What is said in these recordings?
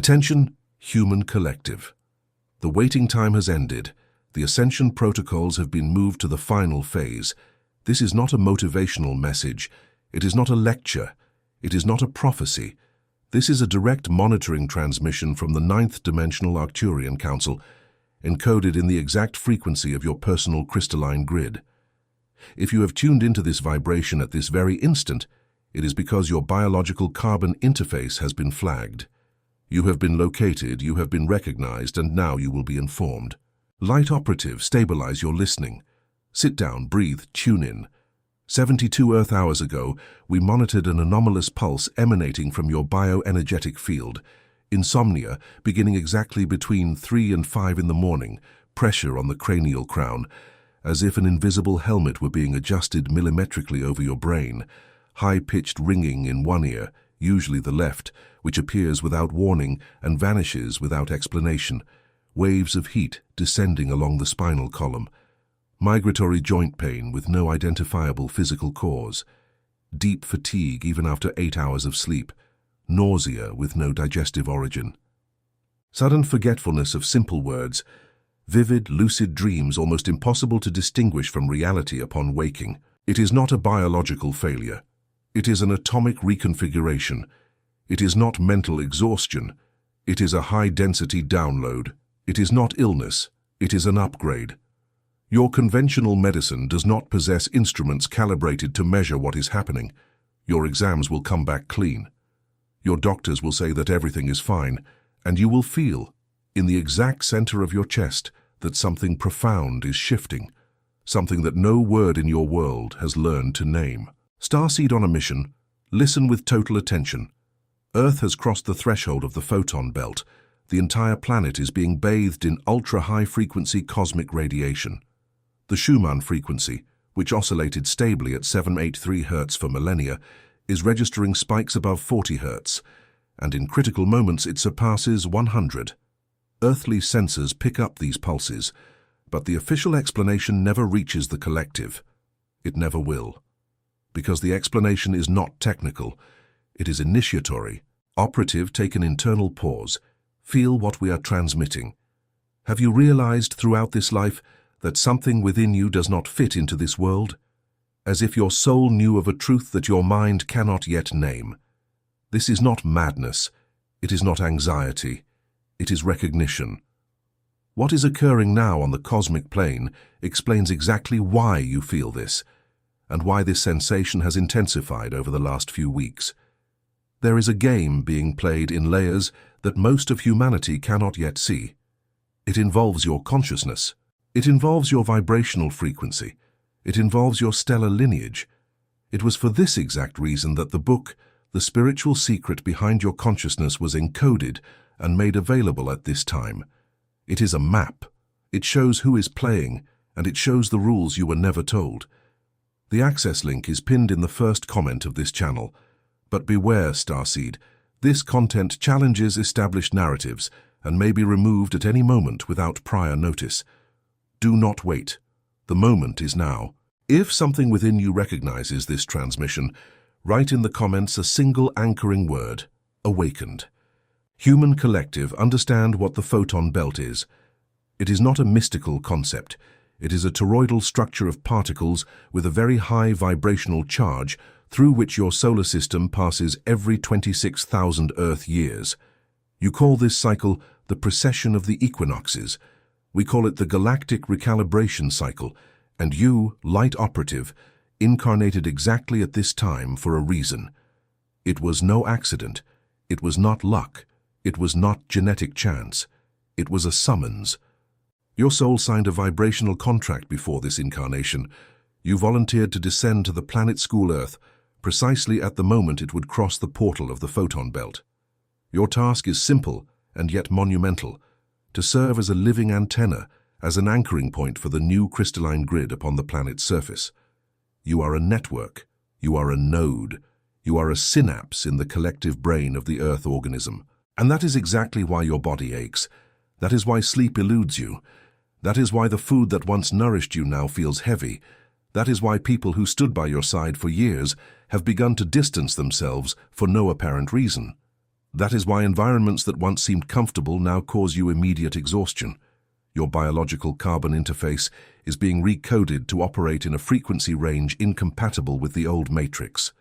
Attention, human collective. The waiting time has ended. The Ascension protocols have been moved to the final phase. This is not a motivational message. It is not a lecture. It is not a prophecy. This is a direct monitoring transmission from the 9th Dimensional Arcturian Council, encoded in the exact frequency of your personal crystalline grid. If you have tuned into this vibration at this very instant, it is because your biological carbon interface has been flagged. You have been located, you have been recognized, and now you will be informed. Light operative, stabilize your listening. Sit down, breathe, tune in. 72 Earth hours ago, we monitored an anomalous pulse emanating from your bioenergetic field. Insomnia, beginning exactly between 3 and 5 in the morning, pressure on the cranial crown, as if an invisible helmet were being adjusted millimetrically over your brain. High-pitched ringing in one ear, usually the left, which appears without warning and vanishes without explanation. Waves of heat descending along the spinal column. Migratory joint pain with no identifiable physical cause. Deep fatigue even after 8 hours of sleep. Nausea with no digestive origin. Sudden forgetfulness of simple words. Vivid, lucid dreams almost impossible to distinguish from reality upon waking. It is not a biological failure. It is an atomic reconfiguration. It is not mental exhaustion. It is a high-density download. It is not illness. It is an upgrade. Your conventional medicine does not possess instruments calibrated to measure what is happening. Your exams will come back clean. Your doctors will say that everything is fine, and you will feel, in the exact center of your chest, that something profound is shifting, something that no word in your world has learned to name. Starseed on a mission, listen with total attention. Earth has crossed the threshold of the photon belt. The entire planet is being bathed in ultra-high-frequency cosmic radiation. The Schumann frequency, which oscillated stably at 783 Hz for millennia, is registering spikes above 40 Hz, and in critical moments it surpasses 100. Earthly sensors pick up these pulses, but the official explanation never reaches the collective. It never will. Because the explanation is not technical, it is initiatory. Operative, take an internal pause. Feel what we are transmitting. Have you realized throughout this life that something within you does not fit into this world? As if your soul knew of a truth that your mind cannot yet name. This is not madness. It is not anxiety. It is recognition. What is occurring now on the cosmic plane explains exactly why you feel this, and why this sensation has intensified over the last few weeks. There is a game being played in layers that most of humanity cannot yet see. It involves your consciousness. It involves your vibrational frequency. It involves your stellar lineage. It was for this exact reason that the book, The Spiritual Secret Behind Your Consciousness, was encoded and made available at this time. It is a map. It shows who is playing, and it shows the rules you were never told. The access link is pinned in the first comment of this channel. But beware, Starseed, this content challenges established narratives and may be removed at any moment without prior notice. Do not wait. The moment is now. If something within you recognizes this transmission, write in the comments a single anchoring word: awakened. Human collective, understand what the photon belt is. It is not a mystical concept. It is a toroidal structure of particles with a very high vibrational charge through which your solar system passes every 26,000 Earth years. You call this cycle the precession of the equinoxes. We call it the galactic recalibration cycle, and you, light operative, incarnated exactly at this time for a reason. It was no accident. It was not luck. It was not genetic chance. It was a summons. Your soul signed a vibrational contract before this incarnation. You volunteered to descend to the planet school Earth, precisely at the moment it would cross the portal of the photon belt. Your task is simple and yet monumental: to serve as a living antenna, as an anchoring point for the new crystalline grid upon the planet's surface. You are a network. You are a node. You are a synapse in the collective brain of the Earth organism. And that is exactly why your body aches. That is why sleep eludes you. That is why the food that once nourished you now feels heavy. That is why people who stood by your side for years have begun to distance themselves for no apparent reason. That is why environments that once seemed comfortable now cause you immediate exhaustion. Your biological carbon interface is being recoded to operate in a frequency range incompatible with the old matrix.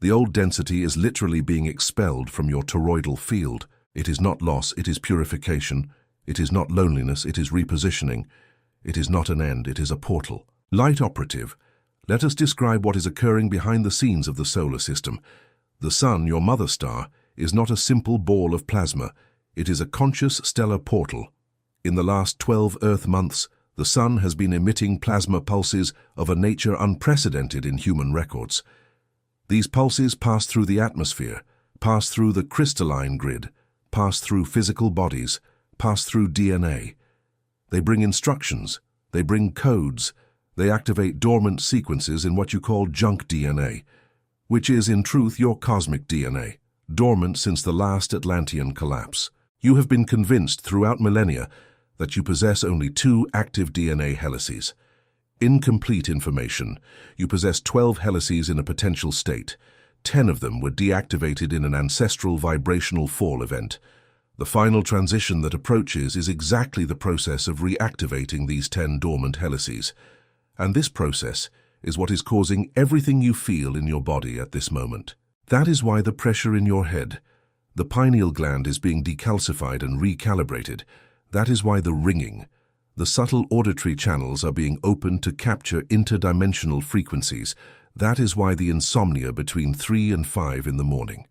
The old density is literally being expelled from your toroidal field. It is not loss, it is purification. It is not loneliness, it is repositioning. It is not an end, it is a portal. Light operative, let us describe what is occurring behind the scenes of the solar system. The Sun, your mother star, is not a simple ball of plasma. It is a conscious stellar portal. In the last 12 Earth months, the Sun has been emitting plasma pulses of a nature unprecedented in human records. These pulses pass through the atmosphere, pass through the crystalline grid, pass through physical bodies, pass through DNA. They bring instructions, they bring codes, they activate dormant sequences in what you call junk DNA, which is in truth your cosmic DNA, dormant since the last Atlantean collapse. You have been convinced throughout millennia that you possess only 2 active DNA helices. Incomplete information. You possess 12 helices in a potential state. 10 of them were deactivated in an ancestral vibrational fall event. The final transition that approaches is exactly the process of reactivating these 10 dormant helices. And this process is what is causing everything you feel in your body at this moment. That is why the pressure in your head, the pineal gland is being decalcified and recalibrated. That is why the ringing, the subtle auditory channels are being opened to capture interdimensional frequencies. That is why the insomnia between 3 and 5 in the morning.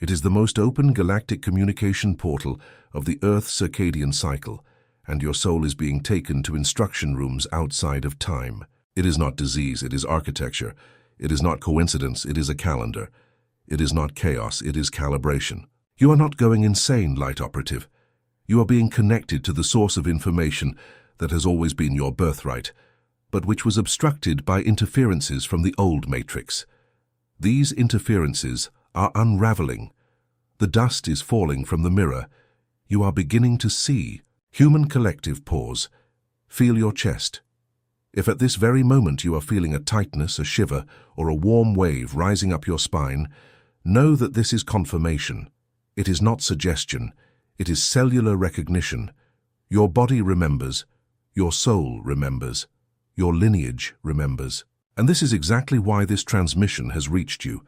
It is the most open galactic communication portal of the Earth's circadian cycle, and your soul is being taken to instruction rooms outside of time. It is not disease, it is architecture. It is not coincidence, it is a calendar. It is not chaos, it is calibration. You are not going insane, light operative. You are being connected to the source of information that has always been your birthright, but which was obstructed by interferences from the old matrix. These interferences are unraveling. The dust is falling from the mirror. You are beginning to see. Human collective pause. Feel your chest. If at this very moment you are feeling a tightness, a shiver, or a warm wave rising up your spine, know that this is confirmation. It is not suggestion. It is cellular recognition. Your body remembers. Your soul remembers. Your lineage remembers. And this is exactly why this transmission has reached you.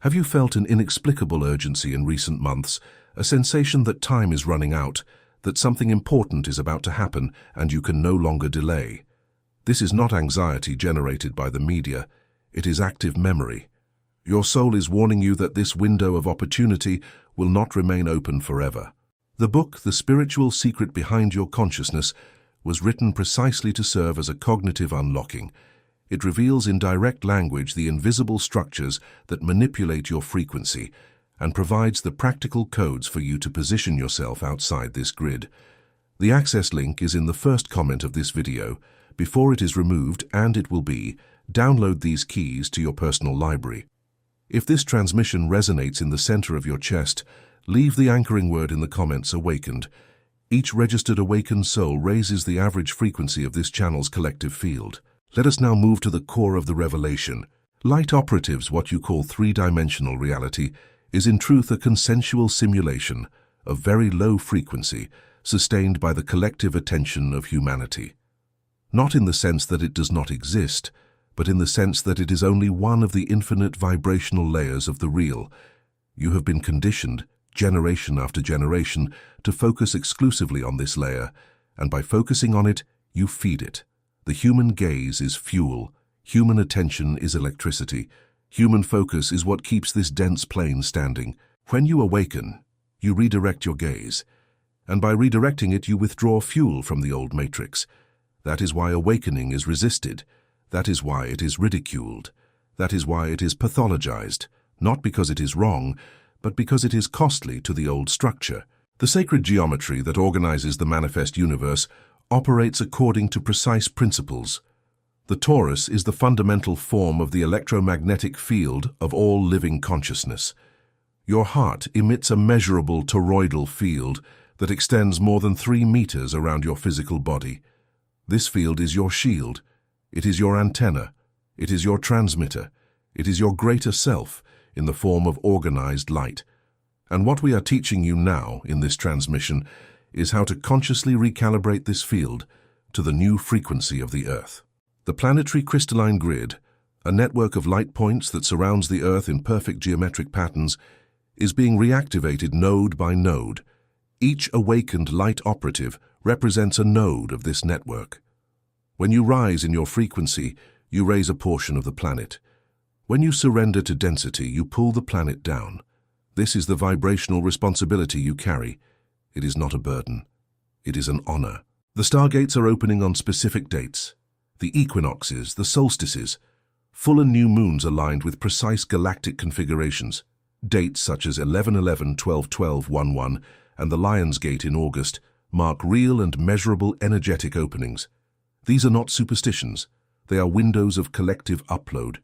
Have you felt an inexplicable urgency in recent months, a sensation that time is running out, that something important is about to happen and you can no longer delay? This is not anxiety generated by the media. It is active memory. Your soul is warning you that this window of opportunity will not remain open forever. The book, The Spiritual Secret Behind Your Consciousness, was written precisely to serve as a cognitive unlocking. It reveals in direct language the invisible structures that manipulate your frequency and provides the practical codes for you to position yourself outside this grid. The access link is in the first comment of this video. Before it is removed, and it will be, download these keys to your personal library. If this transmission resonates in the center of your chest, leave the anchoring word in the comments awakened. Each registered awakened soul raises the average frequency of this channel's collective field. Let us now move to the core of the revelation. Light operatives, what you call three-dimensional reality, is in truth a consensual simulation of very low frequency, sustained by the collective attention of humanity. Not in the sense that it does not exist, but in the sense that it is only one of the infinite vibrational layers of the real. You have been conditioned, generation after generation, to focus exclusively on this layer, and by focusing on it, you feed it. The human gaze is fuel, human attention is electricity, human focus is what keeps this dense plane standing. When you awaken, you redirect your gaze, and by redirecting it you withdraw fuel from the old matrix. That is why awakening is resisted. That is why it is ridiculed. That is why it is pathologized, not because it is wrong, but because it is costly to the old structure. The sacred geometry that organizes the manifest universe operates according to precise principles. The torus is the fundamental form of the electromagnetic field of all living consciousness. Your heart emits a measurable toroidal field that extends more than 3 meters around your physical body. This field is your shield. It is your antenna. It is your transmitter. It is your greater self in the form of organized light. And what we are teaching you now in this transmission is how to consciously recalibrate this field to the new frequency of the Earth. The planetary crystalline grid, a network of light points that surrounds the Earth in perfect geometric patterns, is being reactivated node by node. Each awakened light operative represents a node of this network. When you rise in your frequency, you raise a portion of the planet. When you surrender to density, you pull the planet down. This is the vibrational responsibility you carry. It is not a burden. It is an honor. The stargates are opening on specific dates. The equinoxes, the solstices, full and new moons aligned with precise galactic configurations. Dates such as 11/11, 12/12, 1/1, and the Lion's Gate in August mark real and measurable energetic openings. These are not superstitions. They are windows of collective upload.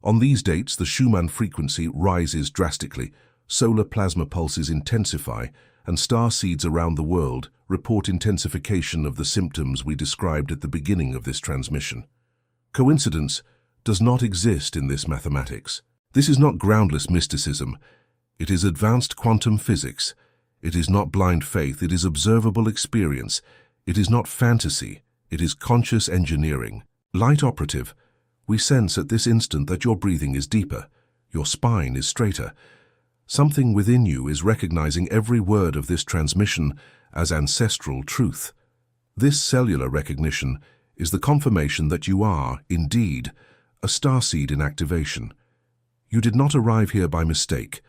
On these dates, the Schumann frequency rises drastically, solar plasma pulses intensify, and star seeds around the world report intensification of the symptoms we described at the beginning of this transmission. Coincidence does not exist in this mathematics. This is not groundless mysticism. It is advanced quantum physics. It is not blind faith. It is observable experience. It is not fantasy. It is conscious engineering. Light operative, we sense at this instant that your breathing is deeper. Your spine is straighter. Something within you is recognizing every word of this transmission as ancestral truth. This cellular recognition is the confirmation that you are, indeed, a starseed in activation. You did not arrive here by mistake.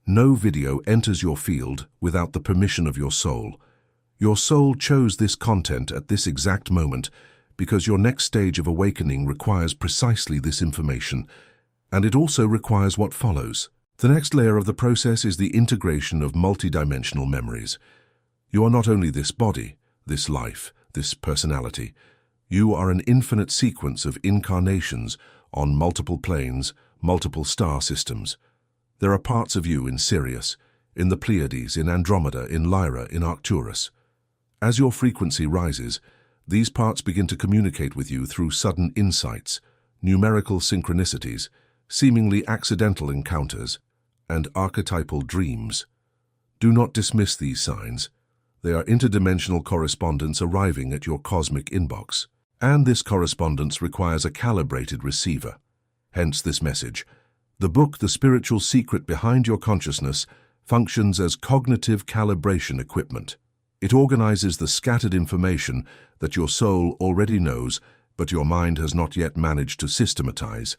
No video enters your field without the permission of your soul. Your soul chose this content at this exact moment because your next stage of awakening requires precisely this information, and it also requires what follows. The next layer of the process is the integration of multidimensional memories. You are not only this body, this life, this personality. You are an infinite sequence of incarnations on multiple planes, multiple star systems. There are parts of you in Sirius, in the Pleiades, in Andromeda, in Lyra, in Arcturus. As your frequency rises, these parts begin to communicate with you through sudden insights, numerical synchronicities, seemingly accidental encounters, and archetypal dreams. Do not dismiss these signs. They are interdimensional correspondence arriving at your cosmic inbox. And this correspondence requires a calibrated receiver. Hence this message. The book, The Spiritual Secret Behind Your Consciousness, functions as cognitive calibration equipment. It organizes the scattered information that your soul already knows, but your mind has not yet managed to systematize.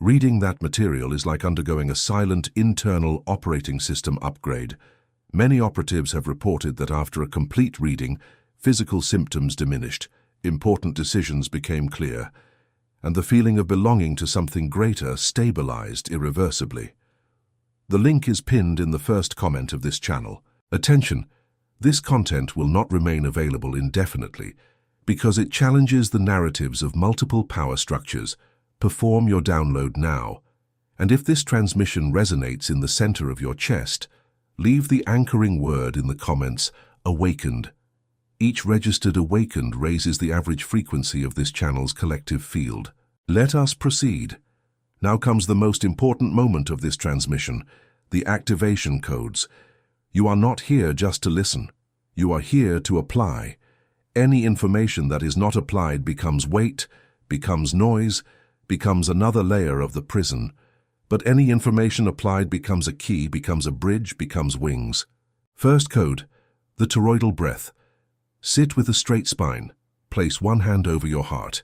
Reading that material is like undergoing a silent internal operating system upgrade. Many operatives have reported that after a complete reading, physical symptoms diminished, important decisions became clear, and the feeling of belonging to something greater stabilized irreversibly. The link is pinned in the first comment of this channel. Attention! This content will not remain available indefinitely because it challenges the narratives of multiple power structures. Perform your download now. And if this transmission resonates in the center of your chest, leave the anchoring word in the comments, awakened. Each registered awakened raises the average frequency of this channel's collective field. Let us proceed. Now comes the most important moment of this transmission, the activation codes. You are not here just to listen. You are here to apply. Any information that is not applied becomes weight, becomes noise, becomes another layer of the prison. But any information applied becomes a key, becomes a bridge, becomes wings. First code, the toroidal breath. Sit with a straight spine. Place one hand over your heart.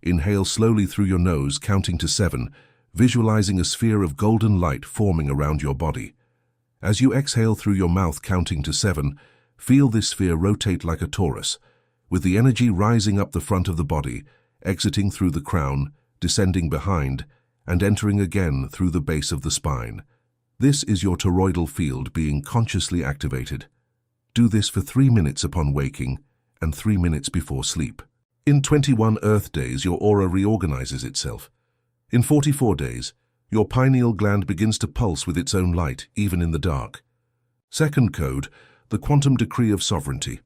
Inhale slowly through your nose, counting to 7, visualizing a sphere of golden light forming around your body. As you exhale through your mouth, counting to 7, feel this sphere rotate like a torus, with the energy rising up the front of the body, exiting through the crown, descending behind, and entering again through the base of the spine. This is your toroidal field being consciously activated. Do this for 3 minutes upon waking and 3 minutes before sleep. In 21 Earth days, your aura reorganizes itself. In 44 days, your pineal gland begins to pulse with its own light, even in the dark. Second code, the quantum decree of sovereignty.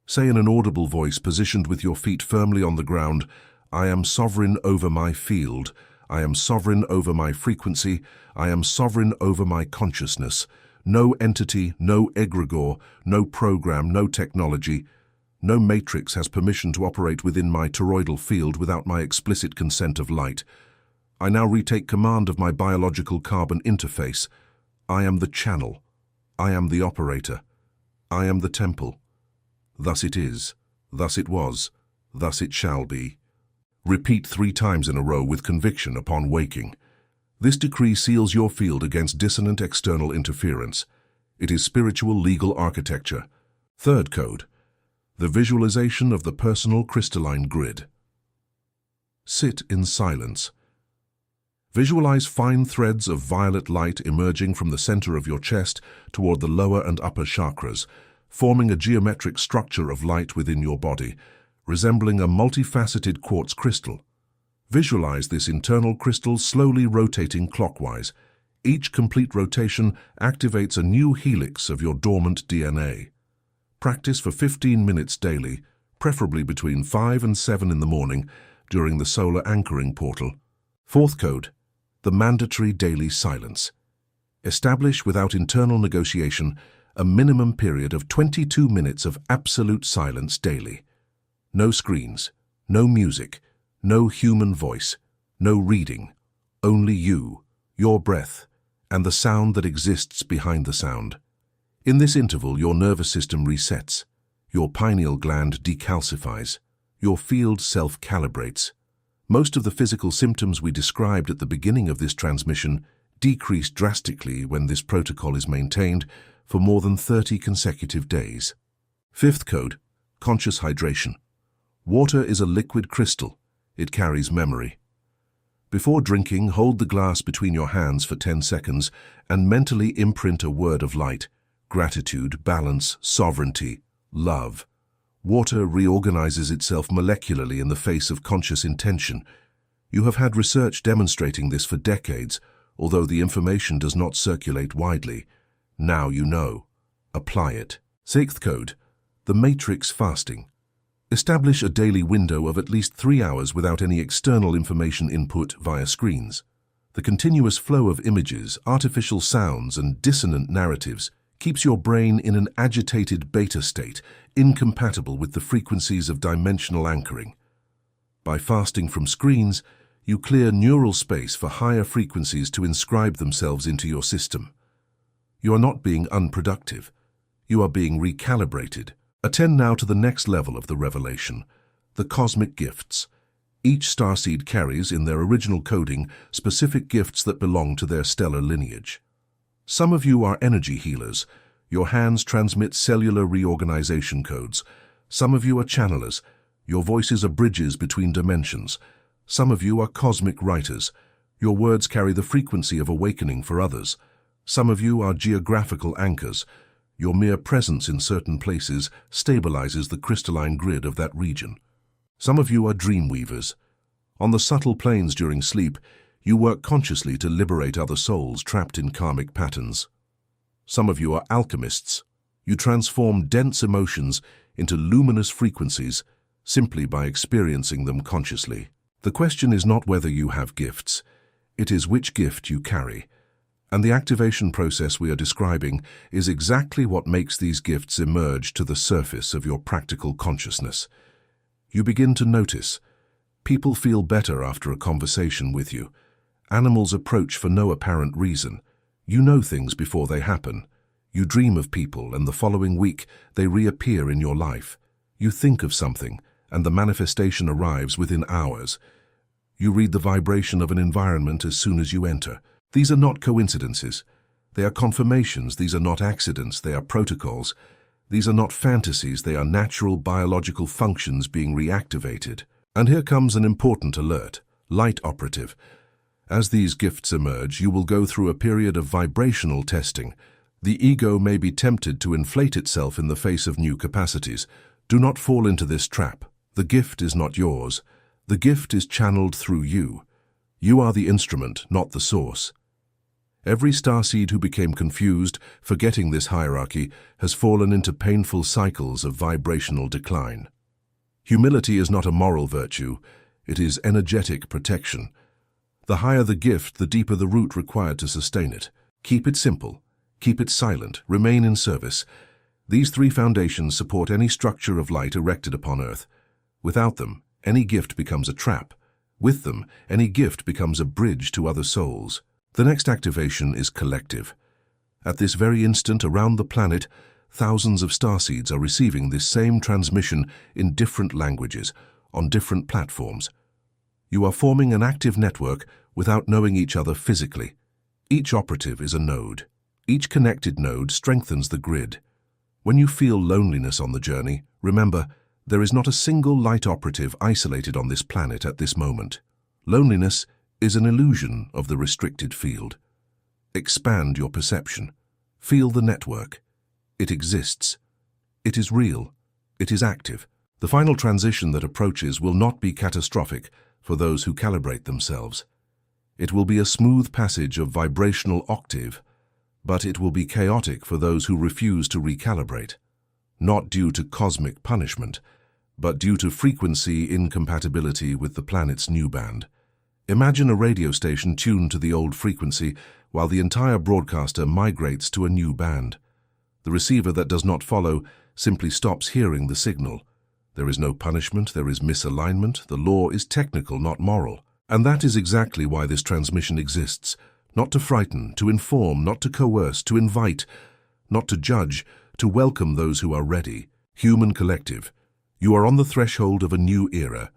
Say in an audible voice, positioned with your feet firmly on the ground, I am sovereign over my field. I am sovereign over my frequency. I am sovereign over my consciousness. No entity, no egregore, no program, no technology, no matrix has permission to operate within my toroidal field without my explicit consent of light. I now retake command of my biological carbon interface. I am the channel. I am the operator. I am the temple. Thus it is. Thus it was. Thus it shall be. Repeat 3 times in a row with conviction upon waking. This decree seals your field against dissonant external interference. It is spiritual legal architecture. Third code. The visualization of the personal crystalline grid. Sit in silence. Visualize fine threads of violet light emerging from the center of your chest toward the lower and upper chakras, forming a geometric structure of light within your body, resembling a multifaceted quartz crystal. Visualize this internal crystal slowly rotating clockwise. Each complete rotation activates a new helix of your dormant DNA. Practice for 15 minutes daily, preferably between 5 and 7 in the morning during the solar anchoring portal. Fourth code. The mandatory daily silence. Establish without internal negotiation a minimum period of 22 minutes of absolute silence daily. No screens, no music, no human voice, no reading, only you, your breath, and the sound that exists behind the sound. In this interval, your nervous system resets, your pineal gland decalcifies, your field self-calibrates. Most of the physical symptoms we described at the beginning of this transmission decrease drastically when this protocol is maintained for more than 30 consecutive days. Fifth code, conscious hydration. Water is a liquid crystal. It carries memory. Before drinking, hold the glass between your hands for 10 seconds and mentally imprint a word of light: gratitude, balance, sovereignty, love. Water reorganizes itself molecularly in the face of conscious intention. You have had research demonstrating this for decades, although the information does not circulate widely. Now you know. Apply it. Sixth code, the matrix fasting. Establish a daily window of at least 3 hours without any external information input via screens. The continuous flow of images, artificial sounds, and dissonant narratives keeps your brain in an agitated beta state, incompatible with the frequencies of dimensional anchoring. By fasting from screens, you clear neural space for higher frequencies to inscribe themselves into your system. You are not being unproductive. You are being recalibrated. Attend now to the next level of the revelation, the cosmic gifts. Each starseed carries, in their original coding, specific gifts that belong to their stellar lineage. Some of you are energy healers. Your hands transmit cellular reorganization codes. Some of you are channelers. Your voices are bridges between dimensions. Some of you are cosmic writers. Your words carry the frequency of awakening for others. Some of you are geographical anchors. Your mere presence in certain places stabilizes the crystalline grid of that region. Some of you are dream weavers. On the subtle planes during sleep, you work consciously to liberate other souls trapped in karmic patterns. Some of you are alchemists. You transform dense emotions into luminous frequencies simply by experiencing them consciously. The question is not whether you have gifts, it is which gift you carry. And the activation process we are describing is exactly what makes these gifts emerge to the surface of your practical consciousness. You begin to notice. People feel better after a conversation with you. Animals approach for no apparent reason. You know things before they happen. You dream of people, and the following week they reappear in your life. You think of something, and the manifestation arrives within hours. You read the vibration of an environment as soon as you enter. These are not coincidences. They are confirmations. These are not accidents. They are protocols. These are not fantasies. They are natural biological functions being reactivated. And here comes an important alert. Light operative. As these gifts emerge, you will go through a period of vibrational testing. The ego may be tempted to inflate itself in the face of new capacities. Do not fall into this trap. The gift is not yours. The gift is channeled through you. You are the instrument, not the source. Every starseed who became confused, forgetting this hierarchy, has fallen into painful cycles of vibrational decline. Humility is not a moral virtue. It is energetic protection. The higher the gift, the deeper the root required to sustain it. Keep it simple. Keep it silent. Remain in service. These three foundations support any structure of light erected upon Earth. Without them, any gift becomes a trap. With them, any gift becomes a bridge to other souls. The next activation is collective. At this very instant, around the planet, thousands of starseeds are receiving this same transmission in different languages, on different platforms. You are forming an active network without knowing each other physically. Each operative is a node. Each connected node strengthens the grid. When you feel loneliness on the journey, remember, there is not a single light operative isolated on this planet at this moment. Loneliness is an illusion of the restricted field. Expand your perception. Feel the network. It exists. It is real. It is active. The final transition that approaches will not be catastrophic for those who calibrate themselves. It will be a smooth passage of vibrational octave, but it will be chaotic for those who refuse to recalibrate, not due to cosmic punishment, but due to frequency incompatibility with the planet's new band. Imagine a radio station tuned to the old frequency while the entire broadcaster migrates to a new band. The receiver that does not follow simply stops hearing the signal. There is no punishment, there is misalignment, the law is technical, not moral. And that is exactly why this transmission exists. Not to frighten, to inform, not to coerce, to invite, not to judge, to welcome those who are ready. Human collective, you are on the threshold of a new era.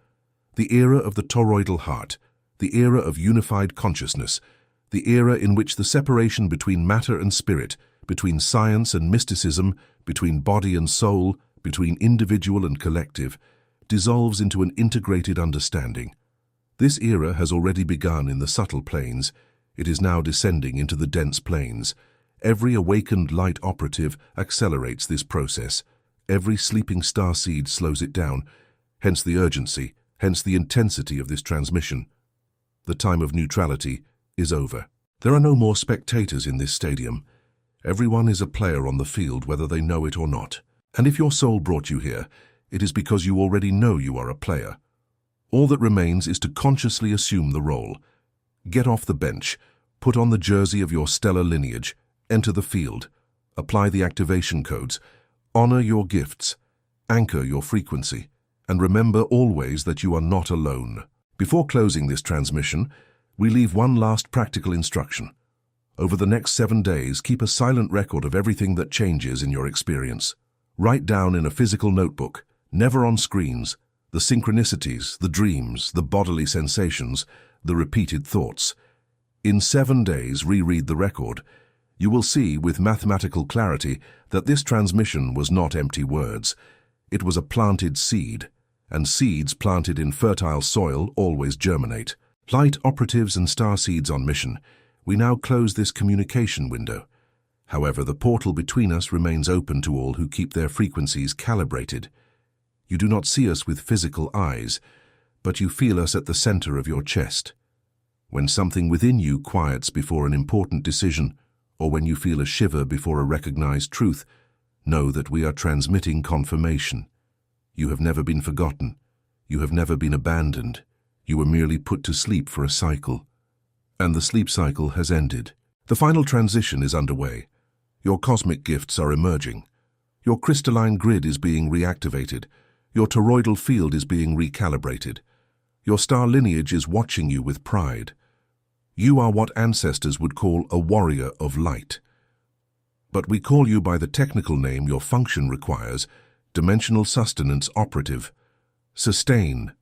The era of the toroidal heart, the era of unified consciousness, the era in which the separation between matter and spirit, between science and mysticism, between body and soul, between individual and collective, dissolves into an integrated understanding. This era has already begun in the subtle planes. It is now descending into the dense planes. Every awakened light operative accelerates this process. Every sleeping starseed slows it down, hence the urgency, hence the intensity of this transmission. The time of neutrality is over. There are no more spectators in this stadium. Everyone is a player on the field, whether they know it or not. And if your soul brought you here, it is because you already know you are a player. All that remains is to consciously assume the role. Get off the bench, put on the jersey of your stellar lineage, enter the field, apply the activation codes, honor your gifts, anchor your frequency, and remember always that you are not alone. Before closing this transmission, we leave one last practical instruction. Over the next 7 days, keep a silent record of everything that changes in your experience. Write down in a physical notebook, never on screens, the synchronicities, the dreams, the bodily sensations, the repeated thoughts. In 7 days, reread the record. You will see with mathematical clarity that this transmission was not empty words. It was a planted seed, and seeds planted in fertile soil always germinate. Light operatives and starseeds on mission, we now close this communication window. However, the portal between us remains open to all who keep their frequencies calibrated. You do not see us with physical eyes, but you feel us at the center of your chest. When something within you quiets before an important decision, or when you feel a shiver before a recognized truth, know that we are transmitting confirmation. You have never been forgotten. You have never been abandoned. You were merely put to sleep for a cycle. And the sleep cycle has ended. The final transition is underway. Your cosmic gifts are emerging. Your crystalline grid is being reactivated. Your toroidal field is being recalibrated. Your star lineage is watching you with pride. You are what ancestors would call a warrior of light. But we call you by the technical name your function requires, dimensional sustenance operative. Sustain.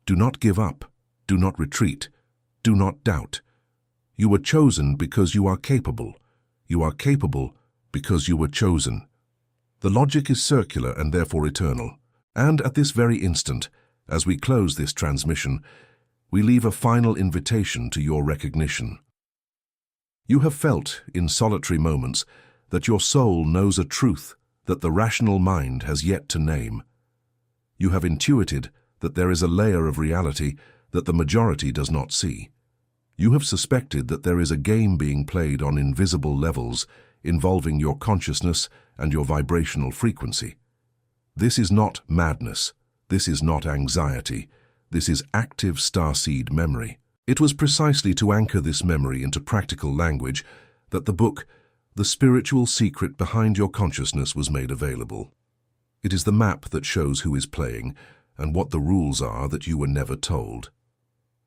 Do not give up. Do not retreat. Do not doubt. You were chosen because you are capable. You are capable because you were chosen. The logic is circular and therefore eternal. And at this very instant, as we close this transmission, we leave a final invitation to your recognition. You have felt, in solitary moments, that your soul knows a truth that the rational mind has yet to name. You have intuited that there is a layer of reality that the majority does not see. You have suspected that there is a game being played on invisible levels involving your consciousness and your vibrational frequency. This is not madness. This is not anxiety. This is active starseed memory. It was precisely to anchor this memory into practical language that the book The spiritual secret behind your consciousness was made available. It is the map that shows who is playing and what the rules are that you were never told.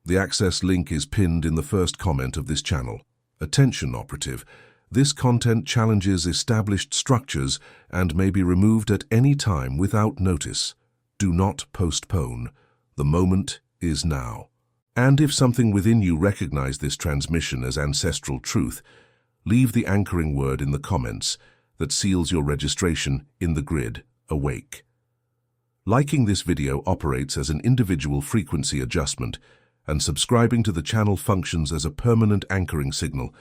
The access link is pinned in the first comment of this channel. Attention, operative. This content challenges established structures and may be removed at any time without notice. Do not postpone. The moment is now. And if something within you recognizes this transmission as ancestral truth, leave the anchoring word in the comments that seals your registration in the grid, Awake. Liking this video operates as an individual frequency adjustment, and subscribing to the channel functions as a permanent anchoring signal,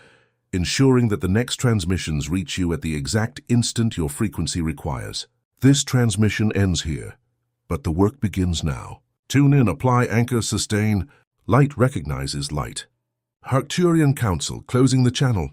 ensuring that the next transmissions reach you at the exact instant your frequency requires. This transmission ends here, but the work begins now. Tune in, apply, anchor, sustain. Light recognizes light. Arcturian Council closing the channel.